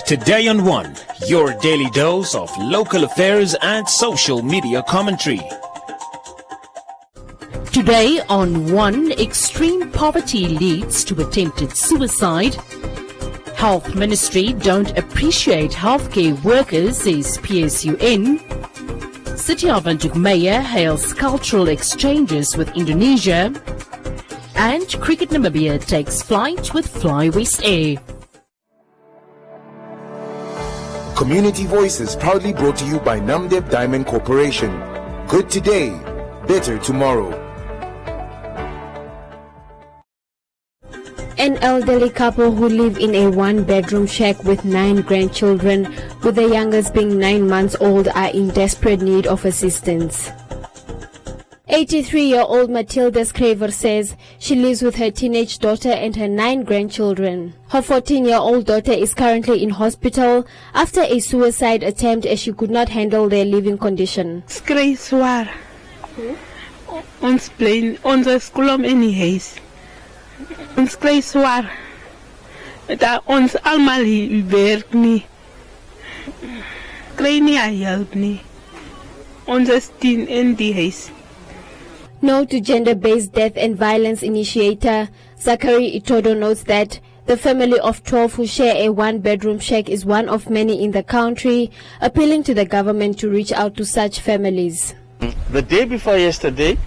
Today on One, your daily dose of local affairs and social media commentary. Today on One, extreme poverty leads to attempted suicide. Health Ministry don't appreciate healthcare workers, says PSUN. City of Windhoek Mayor hails cultural exchanges with Indonesia. And Cricket Namibia takes flight with Fly West Air. Community Voices proudly brought to you by Namdeb Diamond Corporation. Good today, better tomorrow. An elderly couple who live in a one-bedroom shack with 9 grandchildren, with the youngest being 9 months old, are in desperate need of assistance. 83-year-old Matilda Scraver says she lives with her teenage daughter and her 9 grandchildren. Her 14-year-old daughter is currently in hospital after a suicide attempt as she could not handle their living condition. Skry swaar. Ons bly onze skool om in die huis. Ons kry swaar. Dat ons almal hier werk nie. Kry nie help nie. Ons is 10 in die huis. No to Gender-Based Death and Violence initiator Zachary Itodo notes that the family of 12 who share a one-bedroom shack is one of many in the country, appealing to the government to reach out to such families. The day before yesterday,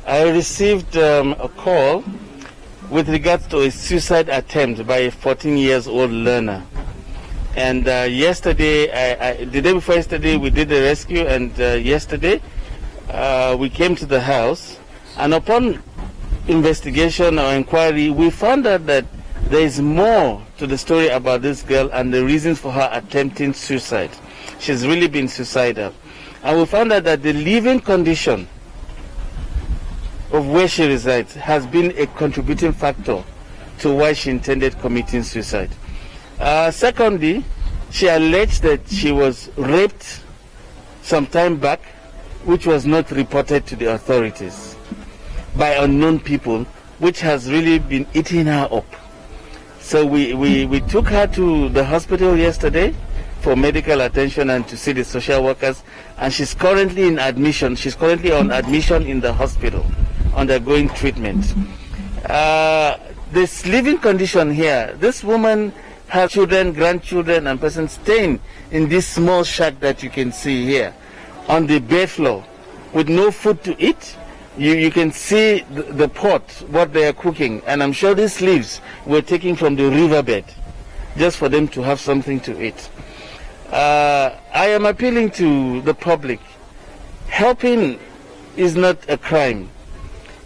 I received a call with regards to a suicide attempt by a 14-year-old learner. And yesterday, the day before yesterday, we did a rescue, and yesterday we came to the house. And upon investigation or inquiry, we found out that there is more to the story about this girl and the reasons for her attempting suicide. She's really been suicidal. And we found out that the living condition of where she resides has been a contributing factor to why she intended committing suicide. Secondly, she alleged that she was raped some time back, which was not reported to the authorities by unknown people, which has really been eating her up. So we took her to the hospital yesterday for medical attention and to see the social workers, and she's currently in admission. She's currently on admission in the hospital, undergoing treatment. This living condition here, this woman has children, grandchildren, and persons staying in this small shack that you can see here on the bare floor with no food to eat. You can see the pot, what they are cooking, and I'm sure these leaves were taken from the riverbed just for them to have something to eat. I am appealing to the public. Helping is not a crime.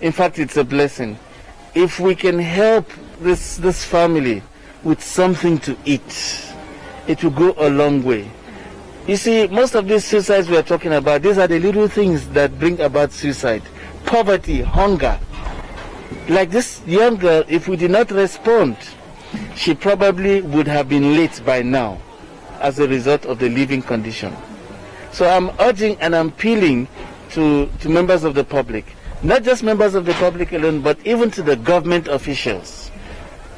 In fact, it's a blessing. If we can help this family with something to eat, it will go a long way. You see, most of these suicides we are talking about, these are the little things that bring about suicide. Poverty, hunger. Like this young girl, if we did not respond, she probably would have been late by now as a result of the living condition. So I'm urging and I'm appealing to members of the public, not just members of the public alone, but even to the government officials,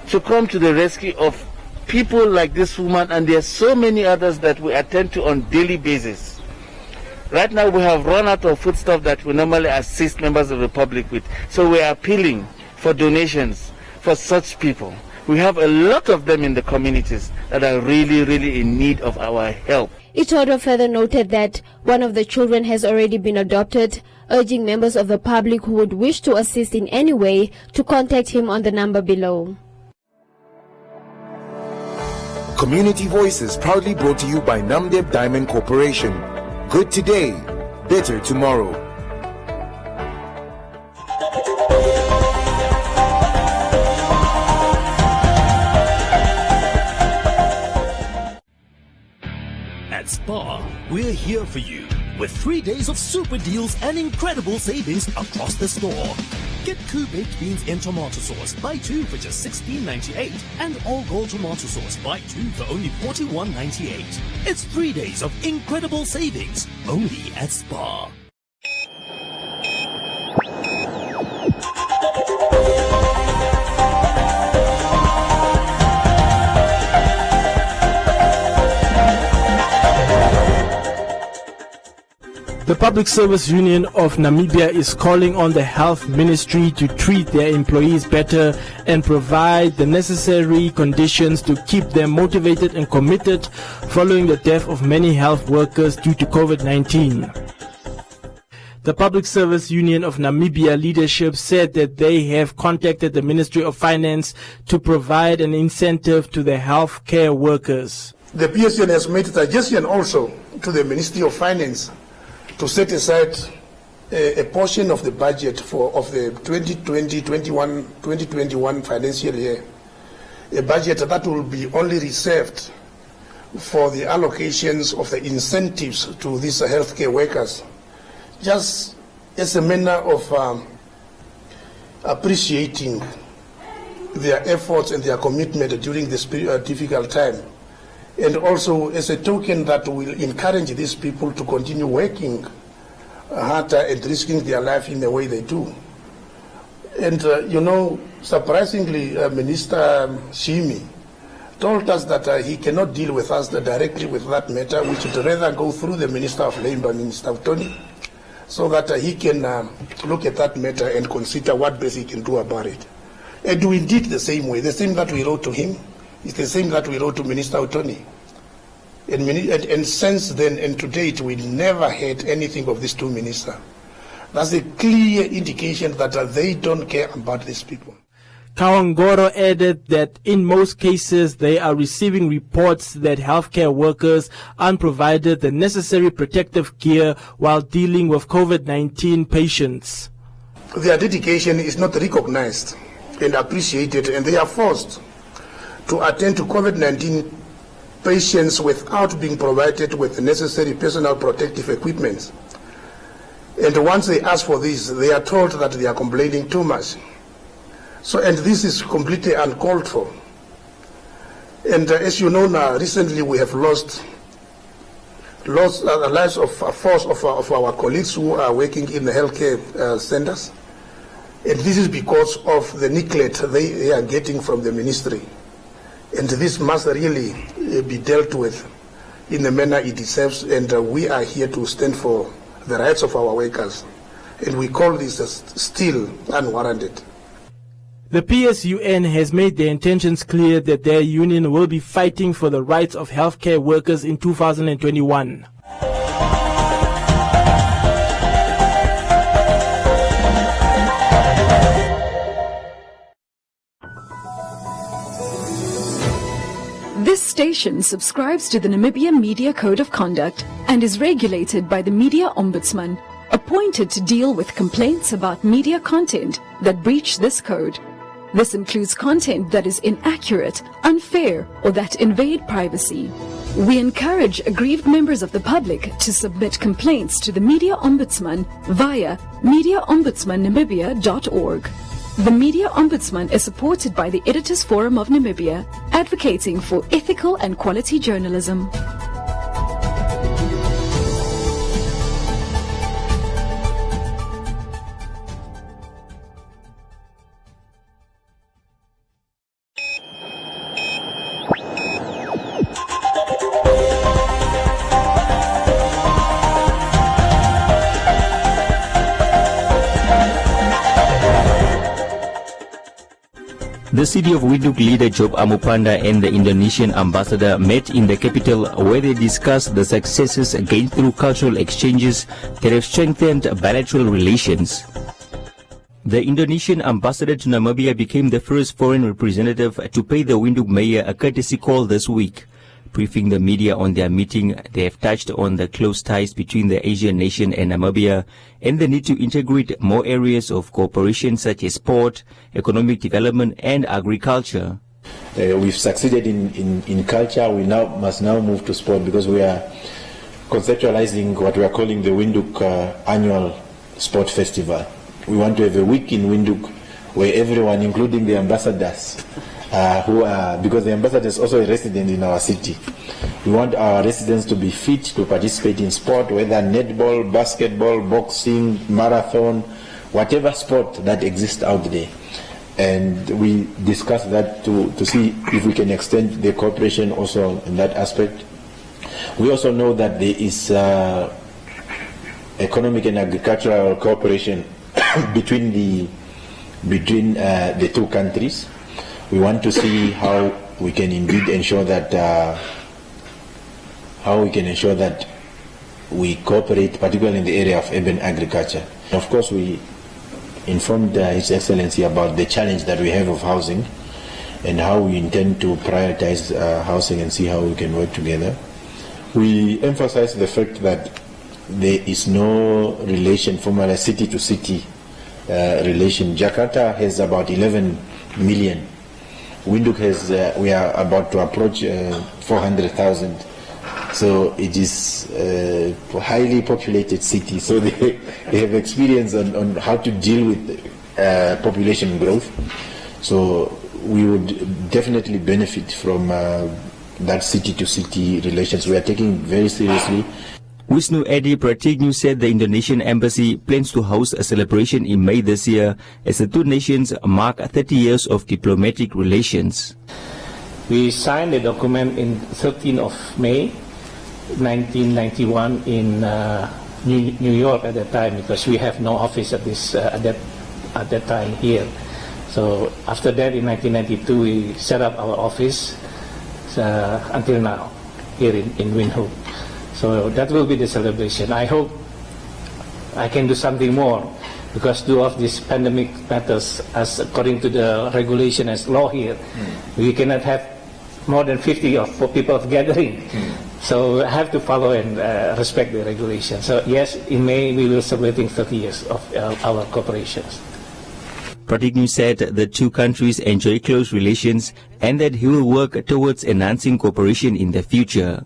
to come to the rescue of people like this woman, and there are so many others that we attend to on daily basis. Right now we have run out of foodstuff that we normally assist members of the public with. So we are appealing for donations for such people. We have a lot of them in the communities that are really, really in need of our help. Itodo further noted that one of the children has already been adopted, urging members of the public who would wish to assist in any way to contact him on the number below. Community Voices proudly brought to you by Namdeb Diamond Corporation. Good today, better tomorrow. At Spar, we're here for you with 3 days of super deals and incredible savings across the store. Get baked beans in tomato sauce, buy 2 for just $16.98, and all gold tomato sauce, buy 2 for only $41.98. It's 3 days of incredible savings, only at Spar. The Public Service Union of Namibia is calling on the Health Ministry to treat their employees better and provide the necessary conditions to keep them motivated and committed following the death of many health workers due to COVID-19. The Public Service Union of Namibia leadership said that they have contacted the Ministry of Finance to provide an incentive to the health care workers. The PSUN has made a suggestion also to the Ministry of Finance to set aside a portion of the budget of the 2020-21 financial year, a budget that will be only reserved for the allocations of the incentives to these healthcare workers, just as a manner of appreciating their efforts and their commitment during this difficult time, and also as a token that will encourage these people to continue working harder and risking their life in the way they do. And surprisingly, Minister Shimi told us that he cannot deal with us directly with that matter. We should rather go through the Minister of Labour, Minister Tony, so that he can look at that matter and consider what best he can do about it. And we did the same way. The same that we wrote to him is the same that we wrote to Minister Tony. And since then and to date, we never heard anything of these two ministers. That's a clear indication that they don't care about these people. Kawangoro added that in most cases they are receiving reports that healthcare workers aren't provided the necessary protective gear while dealing with COVID-19 patients. Their dedication is not recognized and appreciated, and they are forced to attend to COVID-19 patients without being provided with the necessary personal protective equipment. And once they ask for this, they are told that they are complaining too much. And this is completely uncalled for. And as you know now, recently we have lost the lives of a force of our colleagues who are working in the healthcare centers. And this is because of the neglect they are getting from the ministry. And this must really be dealt with in the manner it deserves. And we are here to stand for the rights of our workers. And we call this still unwarranted. The PSUN has made their intentions clear that their union will be fighting for the rights of healthcare workers in 2021. This station subscribes to the Namibian Media Code of Conduct and is regulated by the Media Ombudsman, appointed to deal with complaints about media content that breach this code. This includes content that is inaccurate, unfair, or that invade privacy. We encourage aggrieved members of the public to submit complaints to the Media Ombudsman via mediaombudsmannamibia.org. The Media Ombudsman is supported by the Editors Forum of Namibia, advocating for ethical and quality journalism. The city of Windhoek leader Job Amupanda and the Indonesian ambassador met in the capital, where they discussed the successes gained through cultural exchanges that have strengthened bilateral relations. The Indonesian ambassador to Namibia became the first foreign representative to pay the Windhoek mayor a courtesy call this week. Briefing the media on their meeting, they have touched on the close ties between the Asian nation and Namibia and the need to integrate more areas of cooperation such as sport, economic development and agriculture. We've succeeded in culture. We must now move to sport, because we are conceptualizing what we are calling the Windhoek annual sport festival. We want to have a week in Windhoek where everyone, including the ambassadors, because the ambassador is also a resident in our city. We want our residents to be fit to participate in sport, whether netball, basketball, boxing, marathon, whatever sport that exists out there. And we discuss that to see if we can extend the cooperation also in that aspect. We also know that there is economic and agricultural cooperation between the two countries. We want to see how we can indeed ensure that we cooperate, particularly in the area of urban agriculture. Of course, we informed His Excellency about the challenge that we have of housing and how we intend to prioritize housing and see how we can work together. We emphasize the fact that there is no relation from a city-to-city relation. Jakarta has about 11 million. Windhoek has, we are about to approach 400,000. So it is a highly populated city. So they have experience on how to deal with population growth. So we would definitely benefit from that city-to-city relations. We are taking very seriously. Wisnu Edi Pratignu said the Indonesian embassy plans to host a celebration in May this year as the two nations mark 30 years of diplomatic relations. We signed the document in 13th of May 1991 in New York at that time, because we have no office at that time here. So after that, in 1992, we set up our office until now here in Windhoek. So that will be the celebration. I hope I can do something more, because due of this pandemic matters, as according to the regulation as law here, we cannot have more than 50 of people gathering. So I have to follow and respect the regulation. So yes, in May we will celebrating 30 years of our cooperation. Pratignu said the two countries enjoy close relations and that he will work towards enhancing cooperation in the future.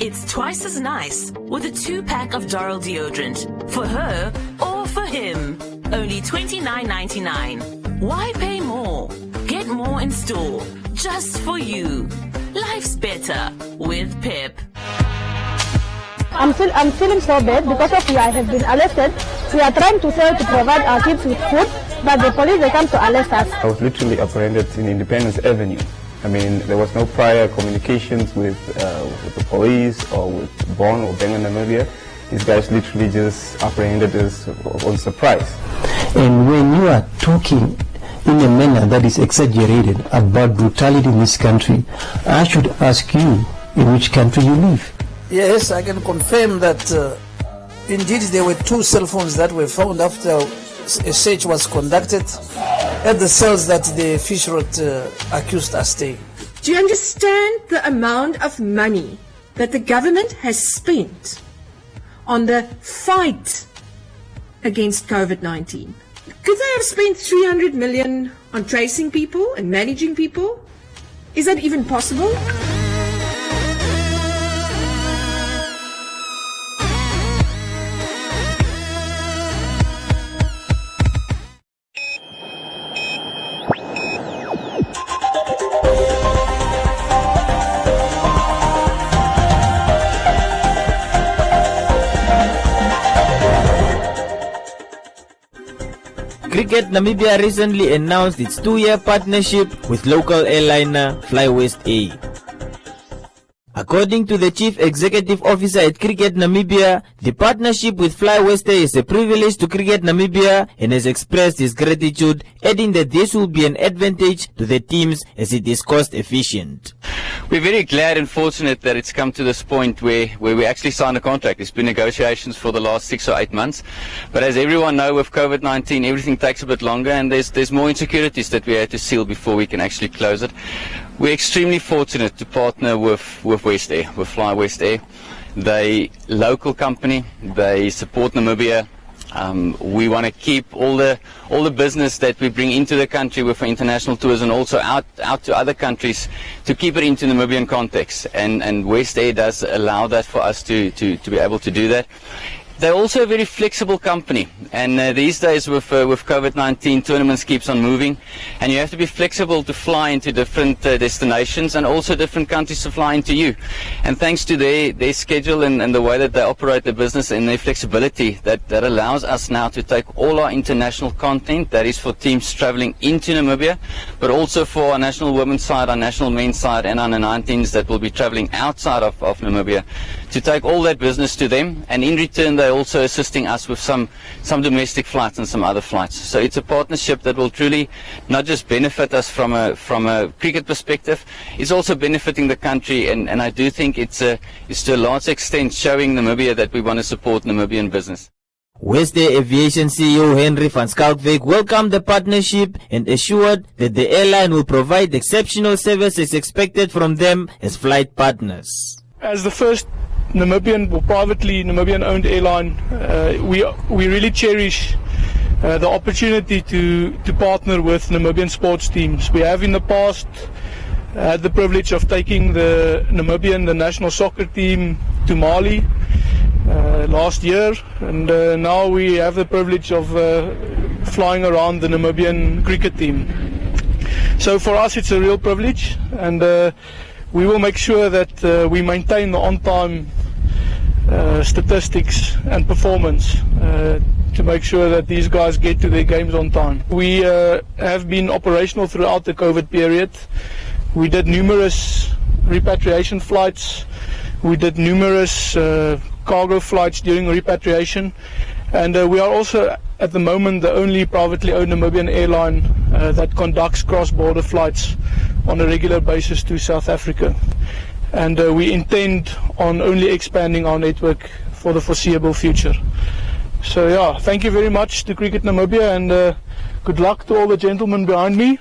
It's twice as nice with a 2-pack of Doral deodorant. For her or for him. Only $29.99. Why pay more? Get more in store. Just for you. Life's better with Pep. I'm feeling so bad because of I have been arrested. We are trying to provide our kids with food, but the police, they come to arrest us. I was literally apprehended in Independence Avenue. I mean, there was no prior communications with the police or with Bonn or Benga Namibia. These guys literally just apprehended us on surprise. And when you are talking in a manner that is exaggerated about brutality in this country, I should ask you in which country you live. Yes, I can confirm that indeed there were 2 cell phones that were found after a search was conducted at the cells that the Fishrot accused are staying. Do you understand the amount of money that the government has spent on the fight against COVID-19? Could they have spent 300 million on tracing people and managing people? Is that even possible? Cricket Namibia recently announced its 2-year partnership with local airliner FlyWest A. According to the Chief Executive Officer at Cricket Namibia, the partnership with FlyWest A is a privilege to Cricket Namibia and has expressed his gratitude, adding that this will be an advantage to the teams as it is cost efficient. We're very glad and fortunate that it's come to this point where we actually signed a contract. It's been negotiations for the last 6 or 8 months. But as everyone knows, with COVID-19, everything takes a bit longer, and there's more insecurities that we had to seal before we can actually close it. We're extremely fortunate to partner with West Air, with FlyWest Air. They local company, they support Namibia. We want to keep all the business that we bring into the country with international tours and also out to other countries, to keep it into Namibian context. And West Air does allow that for us to be able to do that. They're also a very flexible company, and these days with COVID-19, tournaments keeps on moving, and you have to be flexible to fly into different destinations and also different countries to fly into you. And thanks to their schedule and the way that they operate their business and their flexibility, that allows us now to take all our international content, that is for teams traveling into Namibia, but also for our national women's side, our national men's side, and our 19s that will be traveling outside of Namibia, to take all that business to them, and in return they're also assisting us with some domestic flights and some other flights. So it's a partnership that will truly not just benefit us from a cricket perspective, it's also benefiting the country, and I do think it's to a large extent showing Namibia that we want to support Namibian business. West Air Aviation CEO Henry van Schalkwyk welcomed the partnership and assured that the airline will provide exceptional service as expected from them as flight partners. As the first Namibian or privately Namibian owned airline, we really cherish the opportunity to partner with Namibian sports teams. We have in the past had the privilege of taking the national soccer team to Mali last year, and now we have the privilege of flying around the Namibian cricket team. So for us it's a real privilege, and we will make sure that we maintain the on-time statistics and performance to make sure that these guys get to their games on time. We have been operational throughout the COVID period. We did numerous repatriation flights. We did numerous cargo flights during repatriation. And we are also at the moment the only privately owned Namibian airline that conducts cross-border flights on a regular basis to South Africa. And we intend on only expanding our network for the foreseeable future. So yeah, thank you very much to Cricket Namibia, and good luck to all the gentlemen behind me.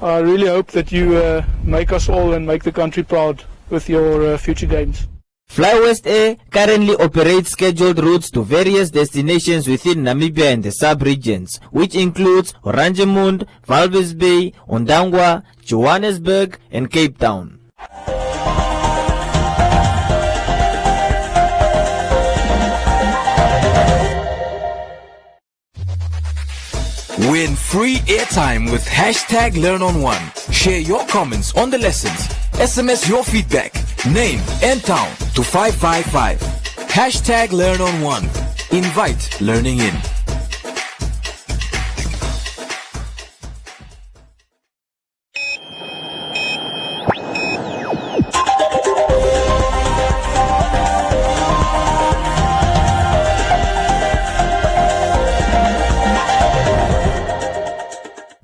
I really hope that you make us all and make the country proud with your future games. FlyWest Air currently operates scheduled routes to various destinations within Namibia and the sub-regions, which includes Oranjemund, Walvis Bay, Ondangwa, Johannesburg and Cape Town. Win free airtime with hashtag #LearnOn1. Share your comments on the lessons. SMS your feedback, name and town to 555. Hashtag #LearnOn1. Invite learning in.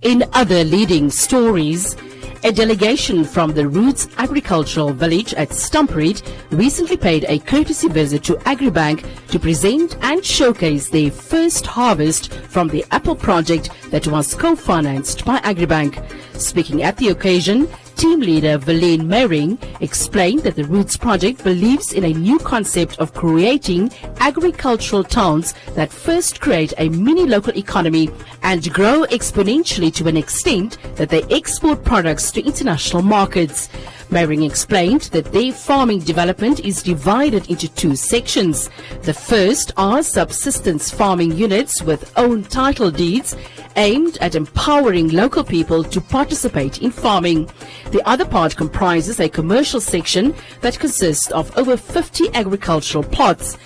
In other leading stories, a delegation from the Roots Agricultural Village at Stumpreed recently paid a courtesy visit to Agribank to present and showcase their first harvest from the apple project that was co-financed by Agribank. Speaking at the occasion, team leader Verlaine Mering explained that the Roots project believes in a new concept of creating agricultural towns that first create a mini local economy and grow exponentially to an extent that they export products to international markets. Mering explained that their farming development is divided into two sections. The first are subsistence farming units with own title deeds aimed at empowering local people to participate in farming. The other part comprises a commercial section that consists of over 50 agricultural plots.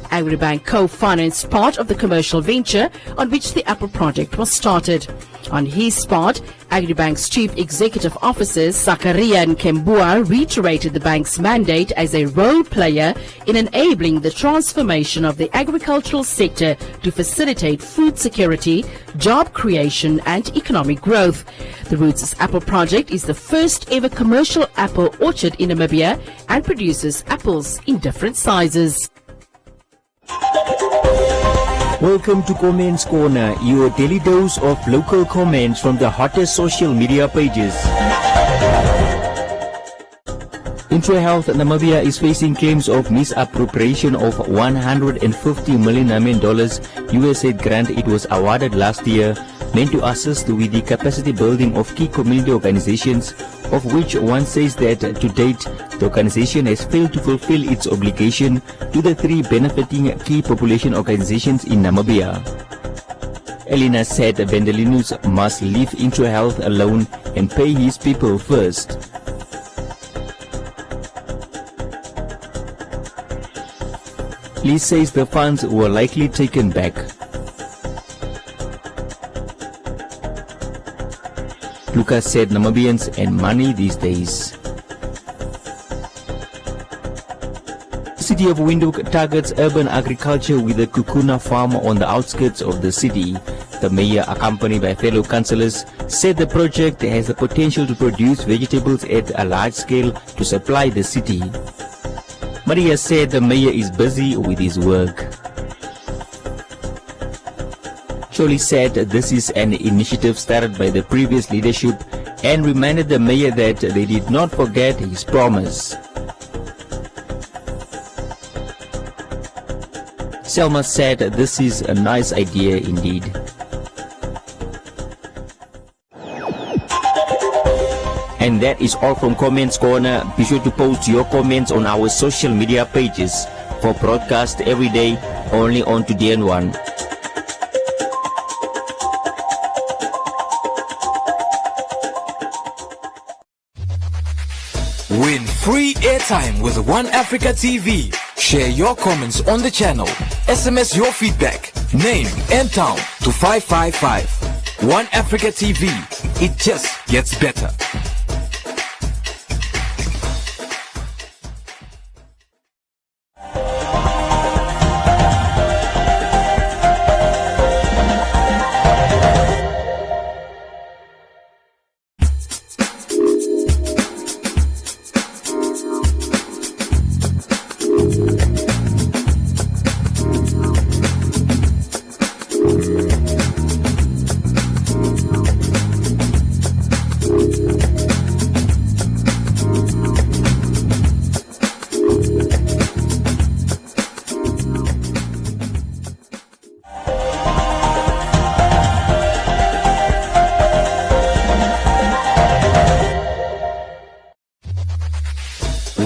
Agribank co-financed part of the commercial venture on which the apple project was started. On his part, Agribank's Chief Executive Officer Zakaria Nkembua reiterated the bank's mandate as a role player in enabling the transformation of the agricultural sector to facilitate food security, job creation and economic growth. The Roots Apple Project is the first ever commercial apple orchard in Namibia and produces apples in different sizes. Welcome to Comments Corner, your daily dose of local comments from the hottest social media pages. IntraHealth Namibia is facing claims of misappropriation of $150 million USAID grant it was awarded last year, meant to assist with the capacity building of key community organizations of which one says that to date the organization has failed to fulfill its obligation to the 3 benefiting key population organizations in Namibia. Elena said Vendelinus must leave Intro Health alone and pay his people first. Lee says the funds were likely taken back. Lucas said Namibians and money these days. The city of Windhoek targets urban agriculture with a Kukuna farm on the outskirts of the city. The mayor, accompanied by fellow councillors, said the project has the potential to produce vegetables at a large scale to supply the city. Maria said the mayor is busy with his work. Jolie said this is an initiative started by the previous leadership and reminded the mayor that they did not forget his promise. Selma said this is a nice idea indeed. And that is all from Comments Corner. Be sure to post your comments on our social media pages for broadcast every day only on DN1. Win free airtime with One Africa TV. Share your comments on the channel. SMS your feedback, name and town to 555. One Africa TV. It just gets better.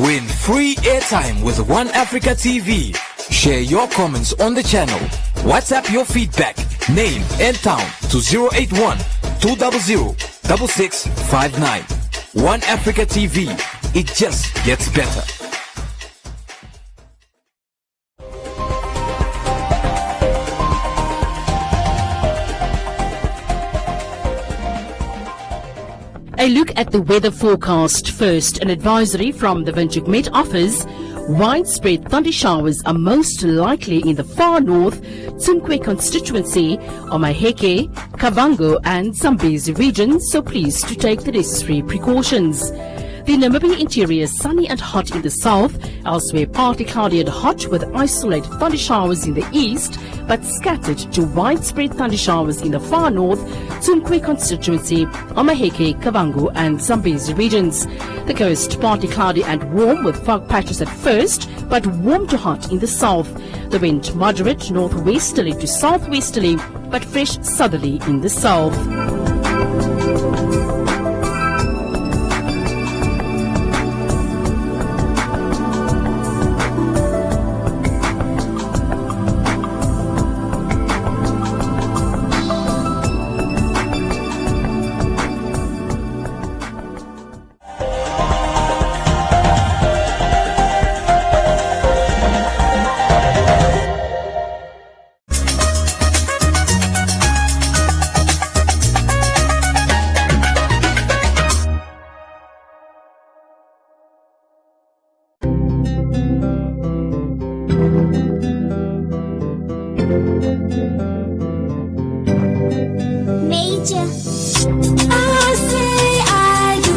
Win free airtime with One Africa TV. Share your comments on the channel. WhatsApp your feedback, name and town to 081 200 6659. One Africa TV. It just gets better. A look at the weather forecast first. An advisory from the Windhoek Met offers widespread thunder showers are most likely in the far north, Tsunkwe constituency, Omaheke, Kavango and Zambezi regions, so please to take the necessary precautions. The Namibian interior is sunny and hot in the south, elsewhere partly cloudy and hot with isolated thunder showers in the east, but scattered to widespread thunder showers in the far north, Tsunkwe constituency, Omaheke, Kavango and Zambezi regions. The coast partly cloudy and warm with fog patches at first, but warm to hot in the south. The wind moderate northwesterly to southwesterly, but fresh southerly in the south. Major, I say I do.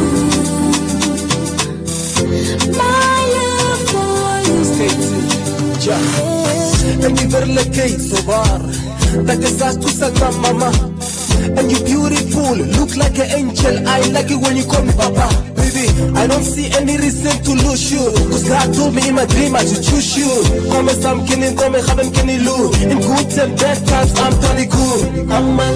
My love for you. And you better like so far. That is us to Santa Mama. And you beautiful, look like an angel. I like it when you call me Papa. Baby, I don't see any reason to lose you. Cause God told me in my dream I should choose you. Come as I'm killing, come and have him kenny loo. In good and bad times, I'm totally cool. I'm a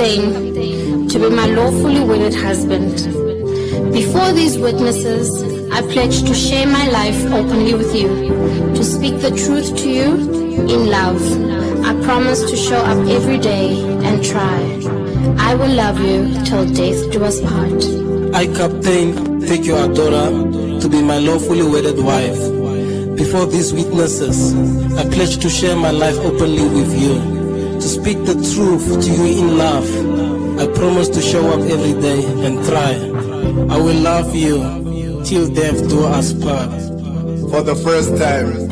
Captain, to be my lawfully wedded husband. Before these witnesses, I pledge to share my life openly with you, to speak the truth to you in love. I promise to show up every day and try. I will love you till death do us part. I, Captain, take your daughter to be my lawfully wedded wife. Before these witnesses, I pledge to share my life openly with you, to speak the truth to you in love. I promise to show up every day and try. I will love you till death do us part. For the first time.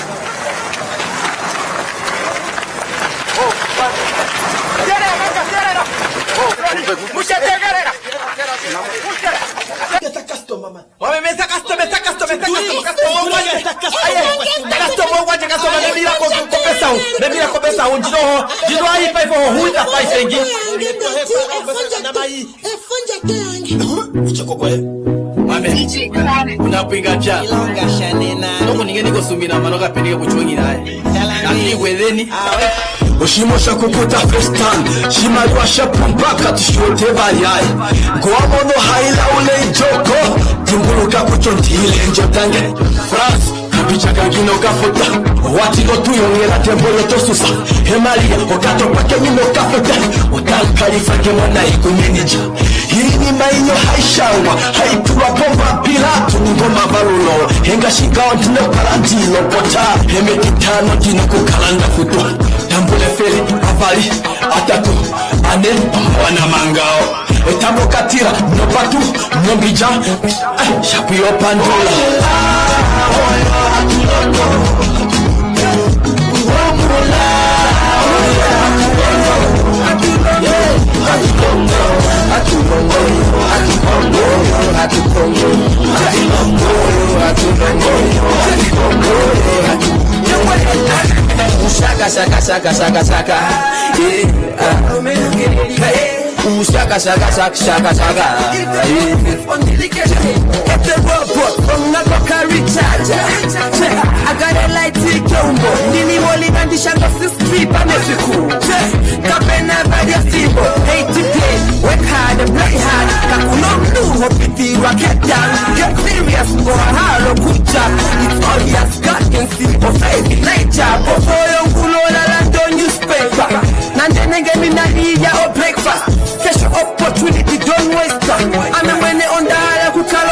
Unapinga cha noko ningeni kusumina manoka pendike kuchongi naye lakini wedeni Oshimosha kukuta festan Shimalwa shapumbaka tishote bayaye Goamono haila ule joko Timbuluka kuchontile njotange France Kapicha kangino kafuta Watino tuyongela tembo yotosusa Hemalia okato pake mino kafuta Otankalifa mwana ikumenija Hii ni mainyo haishawa Haituwa pomba piratu ngoma barulo Henga shikao tino parantino pota Hemekitano tino kukalanda futua Tambule fele, avali, atatu, ane, wana mangao Etamo katira, nopatu, nombija, shapio pandula Shaka shaka shaka shaka shaka shaka shaka shaka shaka shaka Get the robot from Nagoka recharger I got a light combo Nini woli bandi shanga strip and Mexico Kapena badia simbo 80 play work hard and play hard Kakuno blue hopiti rocket down Get serious go hard or good job It's obvious God can see for faith nature Before you kulo la don't newspaper Nandene gemi na iya or breakfast Cash opportunity don't waste time I'm a when on the higher who call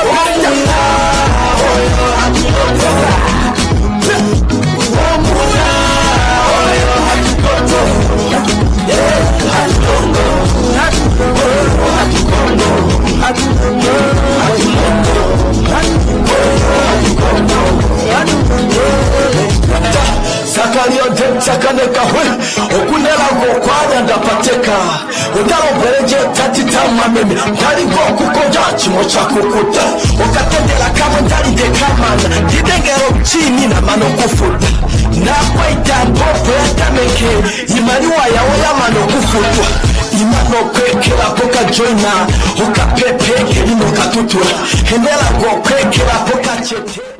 Sakalio sakaneka hwe okunela gokwanya ndapateka Udalo bereje tatitama mimi Ndali gokukonja chimo chakukuta Okatendela kama ndali dekamana Didengero chini na mano kufuta Na kwaita mpopo ya tameke Imaniwa ya oya mano kufutwa Imano kwekela poka joina Okapepeke ino katutura Hendela go kwekela poka chete